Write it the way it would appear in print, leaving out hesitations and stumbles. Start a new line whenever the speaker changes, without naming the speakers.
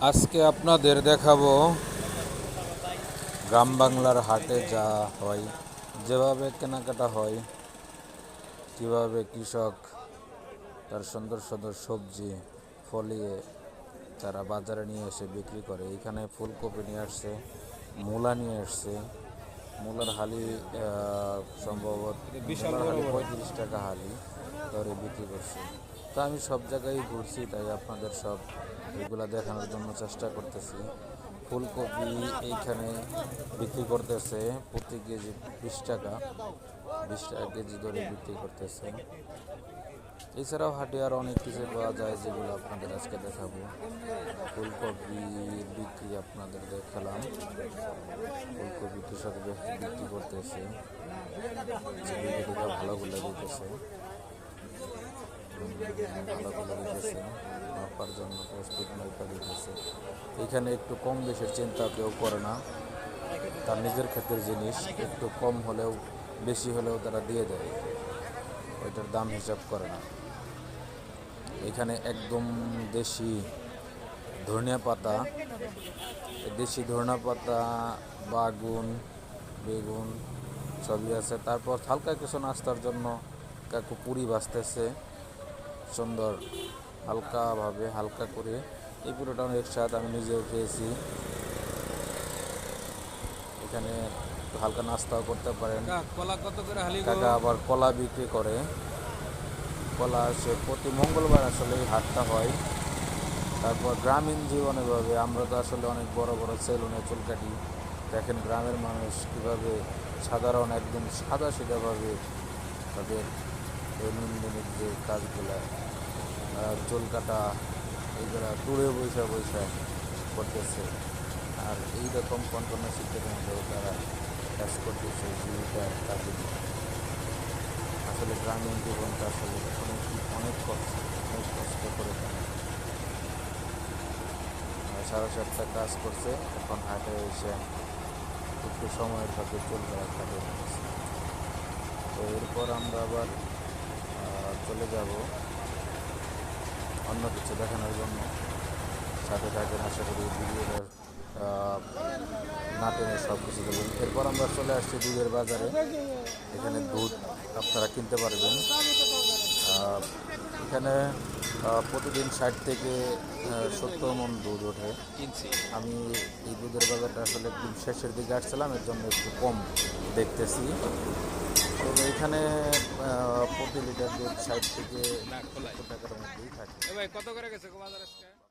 আজকে আপনাদের দেখাবো গ্রাম বাংলার হাটে যা হয়, যেভাবে কেনাকাটা হয়, কিভাবে কৃষক তার সুন্দর সুন্দর সবজি ফলিয়ে তারা বাজারে নিয়ে এসে বিক্রি করে। এখানে ফুলকপি নিয়ে আসছে, মূলা নিয়ে আসছে। মূলার হালি সম্ভবত মূলার হালি 35 টাকা হালি দরে বিক্রি করছে। তো আমি সব জায়গায় ঘুরছি, তাই আপনাদের সব এগুলা দেখানোর জন্য চেষ্টা করতেছি। ফুলকপি এইখানে বিক্রি করতেছে প্রতি কেজি 20 টাকা, 20 টাকা কেজি ধরে বিক্রি করতেছে। এছাড়াও হাটে আর অনেক কিছু পাওয়া যায়, যেগুলো আপনাদের আজকে দেখাবো। ফুলকপি বিক্রি আপনাদের দেখালাম, ফুলকপি কৃষক বিক্রি করতেছে, ভালোগুলো দিতেছে, মাপার জন্য প্রস্তুত নৌকা দিতেছে। এখানে একটু কম বেশির চিন্তা কেউ করে না, তার নিজের ক্ষেত্রের জিনিস একটু কম হলেও বেশি হলেও তারা দিয়ে দেয়, ওইটার দাম হিসাব করে না। এখানে একদম দেশি ধনিয়া পাতা, দেশি ধনিয়া পাতা, বাগুন, বেগুন সবই আছে। তারপর হালকা কিছু নাস্তার জন্য কাকু পুরি ভাজতেছে সুন্দর হালকাভাবে, হালকা করে। এই পুরোটা অনেক স্বাদ, আমি নিজেও খেয়েছি। এখানে হালকা নাস্তাও করতে পারেন।
কলা কত করে হালি?
কাকা আবার কলা বিক্রি করে। কলা সে প্রতি মঙ্গলবার আসলে এই হাটটা হয়। তারপর গ্রামীণ জীবনেভাবে আমরা তো আসলে অনেক বড় বড় সেলুনে চুল কাটি, দেখেন গ্রামের মানুষ কীভাবে সাধারণ একদম সাদা সিধাভাবে তাদের দৈনন্দিন যে কাজগুলো, চুল কাটা, এইগুলা দূরে বৈশা বৈশা করতেছে। আর এইরকম কনকনে শীতের মধ্যেও তারা কাজ করতেছে জীবিকার কাজে। আসলে গ্রামীণ জীবনটা আসলে অনেক কষ্ট করে তারা সারা সপ্তাহ কাজ করছে, এখন হাটে এসে একটু সময়ের সাথে চলতে কাজে নিয়েছে। তো এরপর আমরা আবার চলে যাব অন্য কিছু দেখানোর জন্য। সাথে থাকেন, আশা করি ভিডিওটার না টেনে সব কিছু দেবেন। এরপর আমরা চলে আসছি দুধের বাজারে। এখানে দুধ আপনারা কিনতে পারবেন। এখানে প্রতিদিন 60 থেকে 70 মণ দুধ ওঠে। আমি এই দুধের বাজারটা আসলে একদম শেষের দিকে আসছিলাম, এর জন্য একটু কম দেখতেছি। তো এখানে প্রতি লিটার দুধ 60 থেকে 70 টাকার মধ্যেই থাকে।
কত করে গেছে বাজার আজকে?